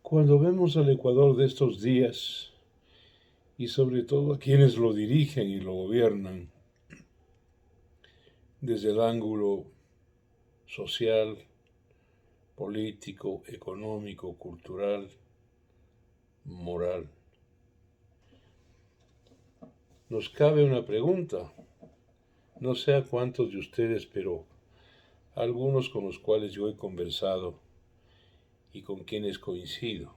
Cuando vemos al Ecuador de estos días, y sobre todo a quienes lo dirigen y lo gobiernan, desde el ángulo social, político, económico, cultural, moral, nos cabe una pregunta. No sé a cuántos de ustedes, pero algunos con los cuales yo he conversado y con quienes coincido,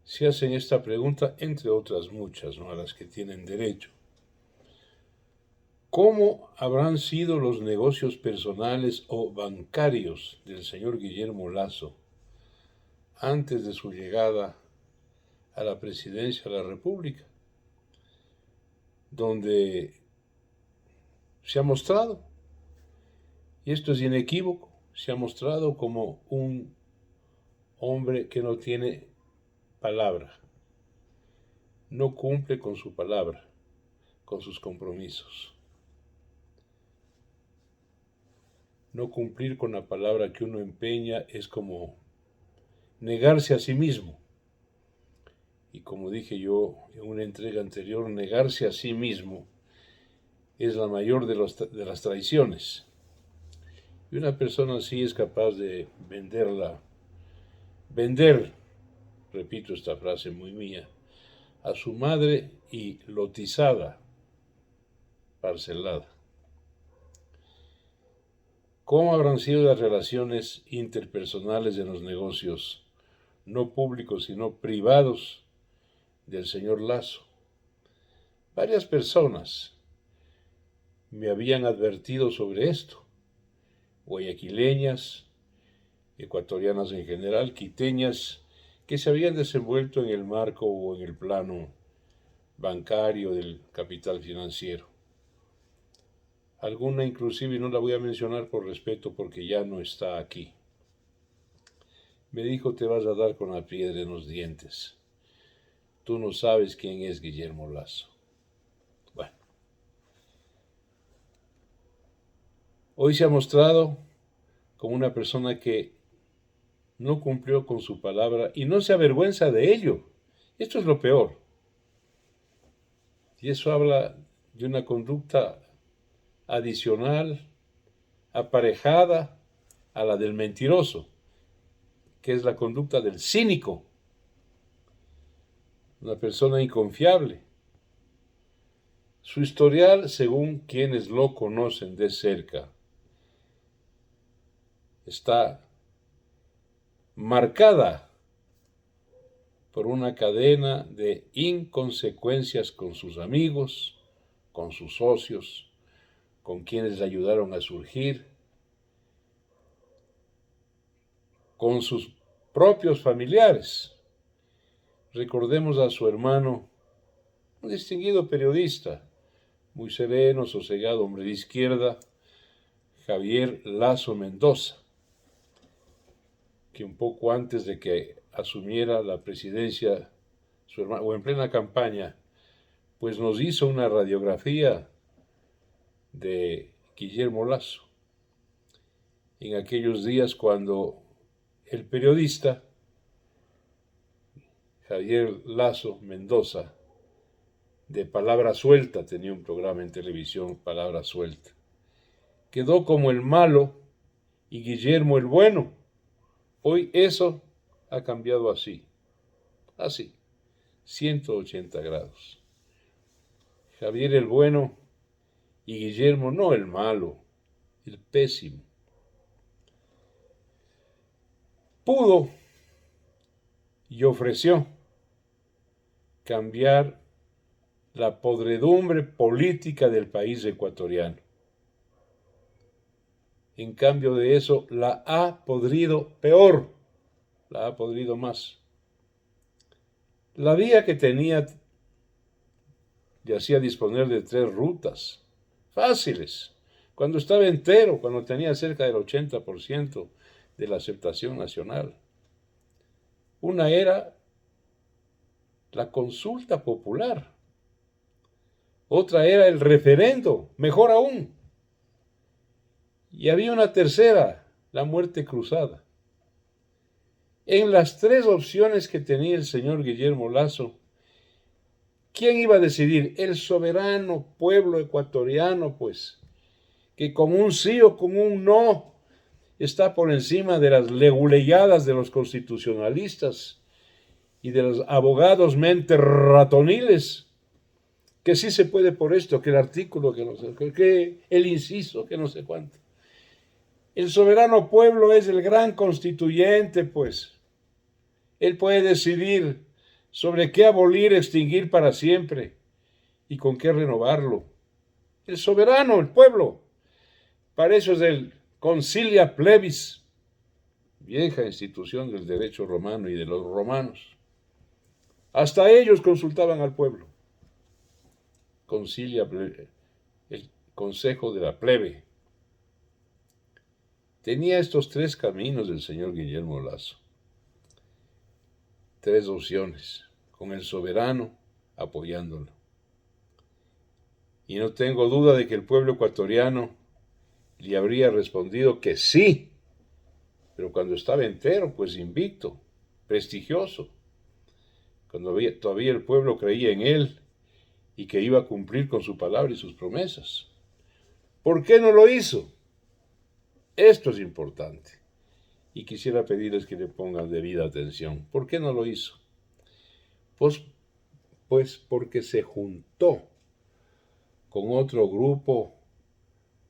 se hacen esta pregunta, entre otras muchas, ¿no?, a las que tienen derecho. ¿Cómo habrán sido los negocios personales o bancarios del señor Guillermo Lasso antes de su llegada a la presidencia de la República? Donde se ha mostrado, y esto es inequívoco, se ha mostrado como un hombre que no tiene palabra, no cumple con su palabra, con sus compromisos. No cumplir con la palabra que uno empeña es como negarse a sí mismo. Y como dije yo en una entrega anterior, negarse a sí mismo es la mayor de las traiciones. Y una persona así es capaz de vender, repito esta frase muy mía, a su madre y lotizada, parcelada. ¿Cómo habrán sido las relaciones interpersonales en los negocios, no públicos sino privados, del señor Lasso? Varias personas me habían advertido sobre esto, guayaquileñas, ecuatorianas en general, quiteñas, que se habían desenvuelto en el marco o en el plano bancario del capital financiero. Alguna inclusive no la voy a mencionar por respeto porque ya no está aquí. Me dijo: te vas a dar con la piedra en los dientes. Tú no sabes quién es Guillermo Lasso. Bueno, hoy se ha mostrado como una persona que no cumplió con su palabra y no se avergüenza de ello. Esto es lo peor. Y eso habla de una conducta adicional, aparejada a la del mentiroso, que es la conducta del cínico, una persona inconfiable. Su historial, según quienes lo conocen de cerca, está marcada por una cadena de inconsecuencias con sus amigos, con sus socios, con quienes le ayudaron a surgir, con sus propios familiares. Recordemos a su hermano, un distinguido periodista, muy sereno, sosegado, hombre de izquierda, Javier Lasso Mendoza, que un poco antes de que asumiera la presidencia, su hermano, o en plena campaña, pues nos hizo una radiografía de Guillermo Lasso en aquellos días cuando el periodista Javier Lasso Mendoza, de Palabra Suelta, tenía un programa en televisión, Palabra Suelta, quedó como el malo y Guillermo el bueno. Hoy eso ha cambiado así, 180 grados. Javier el bueno y Guillermo no el malo, el pésimo. Pudo y ofreció cambiar la podredumbre política del país ecuatoriano. En cambio de eso, la ha podrido peor, la ha podrido más. La vía que tenía le hacía disponer de 3 rutas fáciles, cuando estaba entero, cuando tenía cerca del 80% de la aceptación nacional. Una era la consulta popular, otra era el referendo, mejor aún, y había una tercera, la muerte cruzada. En las tres opciones que tenía el señor Guillermo Lasso, ¿quién iba a decidir? El soberano pueblo ecuatoriano, pues, que con un sí o con un no está por encima de las leguleyadas de los constitucionalistas y de los abogados mentes ratoniles, que sí se puede por esto, que el artículo, que no sé, que el inciso, que no sé cuánto. El soberano pueblo es el gran constituyente, pues. Él puede decidir sobre qué abolir, extinguir para siempre y con qué renovarlo. El soberano, el pueblo. Para eso es el Concilia Plebis, vieja institución del derecho romano y de los romanos. Hasta ellos consultaban al pueblo. Concilia Plebe, el consejo de la plebe. Tenía estos tres caminos el señor Guillermo Lasso. Tres opciones, con el soberano apoyándolo. Y no tengo duda de que el pueblo ecuatoriano le habría respondido que sí, pero cuando estaba entero, pues invicto, prestigioso, cuando todavía el pueblo creía en él y que iba a cumplir con su palabra y sus promesas. ¿Por qué no lo hizo? Esto es importante y quisiera pedirles que le pongan debida atención. ¿Por qué no lo hizo? Pues porque se juntó con otro grupo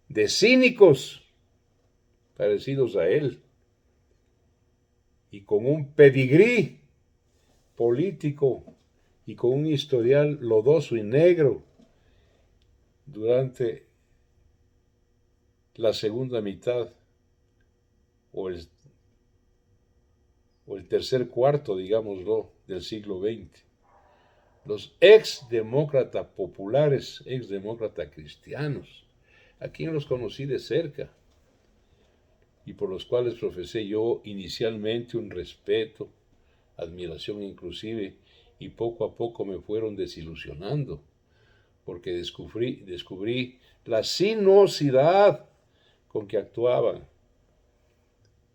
de cínicos parecidos a él y con un pedigrí político y con un historial lodoso y negro durante la segunda mitad o el tercer cuarto, digámoslo, del siglo XX. Los exdemócratas populares, exdemócratas cristianos, a quien los conocí de cerca y por los cuales profesé yo inicialmente un respeto, admiración inclusive, y poco a poco me fueron desilusionando, porque descubrí la sinuosidad con que actuaban,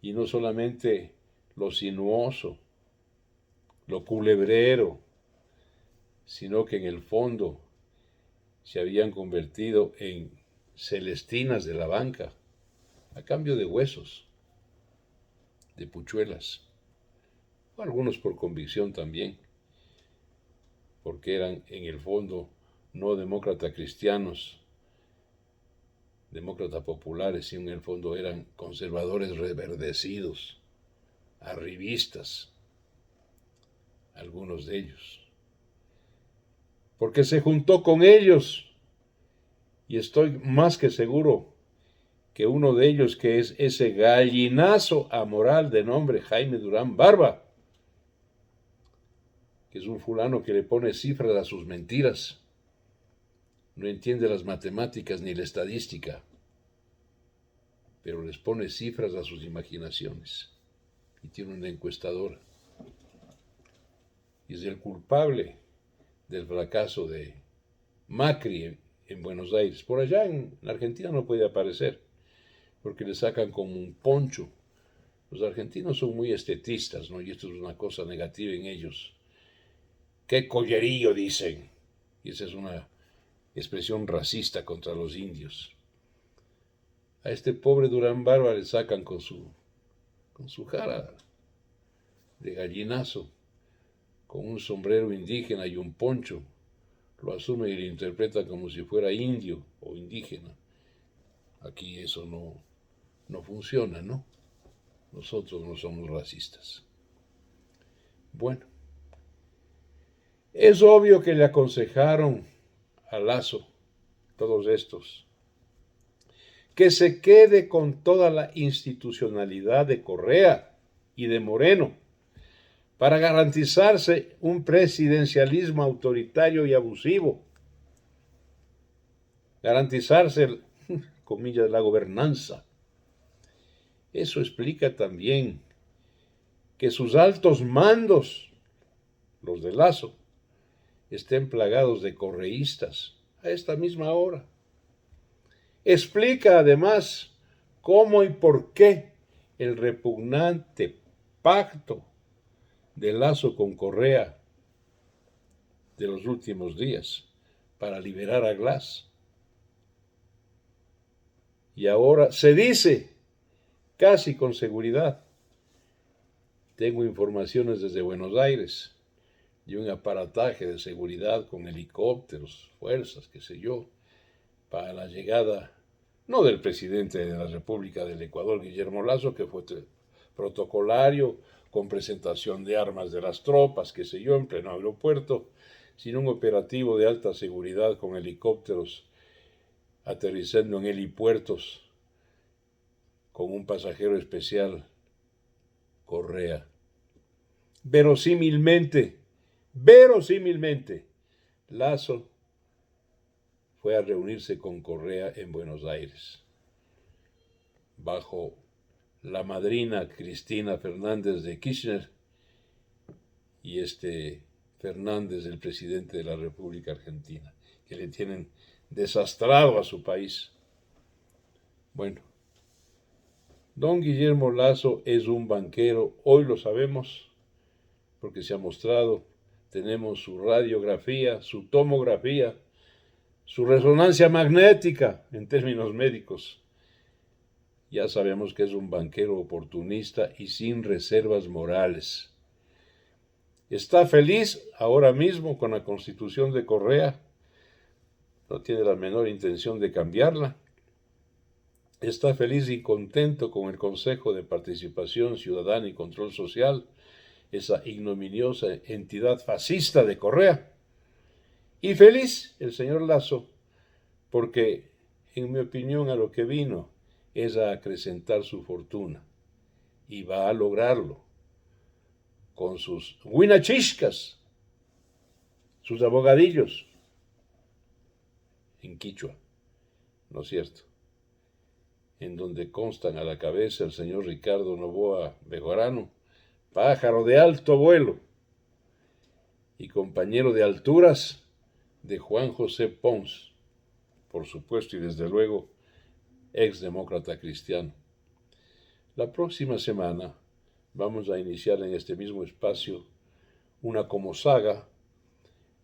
y no solamente lo sinuoso, lo culebrero, sino que en el fondo se habían convertido en celestinas de la banca, a cambio de huesos, de puchuelas, o algunos por convicción también, porque eran en el fondo no demócratas cristianos, demócratas populares, sino en el fondo eran conservadores reverdecidos, arribistas, algunos de ellos. Porque se juntó con ellos, y estoy más que seguro que uno de ellos, que es ese gallinazo amoral de nombre Jaime Durán Barba, que es un fulano que le pone cifras a sus mentiras, no entiende las matemáticas ni la estadística, pero les pone cifras a sus imaginaciones, y tiene una encuestadora, y es el culpable del fracaso de Macri en Buenos Aires. Por allá en Argentina no puede aparecer, porque le sacan como un poncho. Los argentinos son muy estetistas, ¿no? Y esto es una cosa negativa en ellos. ¡Qué collerillo!, dicen. Y esa es una expresión racista contra los indios. A este pobre Durán Barba le sacan con su cara de gallinazo, con un sombrero indígena y un poncho. Lo asume y lo interpreta como si fuera indio o indígena. Aquí eso no funciona, ¿no? Nosotros no somos racistas. Bueno, es obvio que le aconsejaron a Lasso, todos estos, que se quede con toda la institucionalidad de Correa y de Moreno para garantizarse un presidencialismo autoritario y abusivo, garantizarse, comillas, la gobernanza. Eso explica también que sus altos mandos, los de Lasso, estén plagados de correístas a esta misma hora. Explica además cómo y por qué el repugnante pacto de Lasso con Correa de los últimos días para liberar a Glass. Y ahora se dice, casi con seguridad, tengo informaciones desde Buenos Aires, y un aparataje de seguridad con helicópteros, fuerzas, qué sé yo, para la llegada, no del presidente de la República del Ecuador, Guillermo Lasso, que fue protocolario, con presentación de armas de las tropas, qué sé yo, en pleno aeropuerto, sino un operativo de alta seguridad con helicópteros aterrizando en helipuertos con un pasajero especial, Correa. Verosímilmente, Lasso fue a reunirse con Correa en Buenos Aires, bajo la madrina Cristina Fernández de Kirchner y Fernández, el presidente de la República Argentina, que le tienen desastrado a su país. Bueno, don Guillermo Lasso es un banquero, hoy lo sabemos, porque se ha mostrado, tenemos su radiografía, su tomografía, su resonancia magnética en términos médicos. Ya sabemos que es un banquero oportunista y sin reservas morales. Está feliz ahora mismo con la constitución de Correa, no tiene la menor intención de cambiarla. Está feliz y contento con el Consejo de Participación Ciudadana y Control Social, esa ignominiosa entidad fascista de Correa. Y feliz el señor Lasso, porque, en mi opinión, a lo que vino es a acrecentar su fortuna. Y va a lograrlo con sus huinachiscas, sus abogadillos, en quichua, ¿no es cierto? En donde constan a la cabeza el señor Ricardo Noboa Bejarano, pájaro de alto vuelo y compañero de alturas de Juan José Pons, por supuesto, y desde luego, exdemócrata cristiano. La próxima semana vamos a iniciar en este mismo espacio una como saga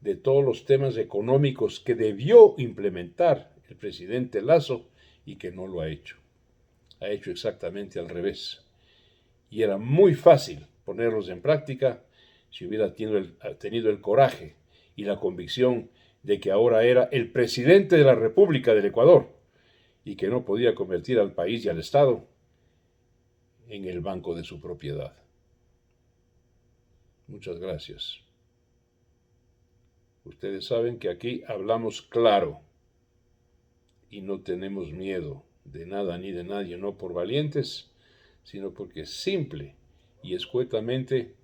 de todos los temas económicos que debió implementar el presidente Lasso y que no lo ha hecho. Ha hecho exactamente al revés. Y era muy fácil ponerlos en práctica si hubiera tenido el coraje y la convicción de que ahora era el presidente de la República del Ecuador y que no podía convertir al país y al Estado en el banco de su propiedad. Muchas gracias. Ustedes saben que aquí hablamos claro y no tenemos miedo de nada ni de nadie, no por valientes, sino porque simple y escuetamente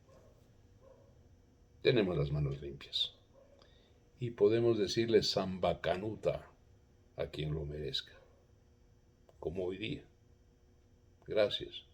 tenemos las manos limpias. Y podemos decirle zambacanuta a quien lo merezca, como hoy día. Gracias.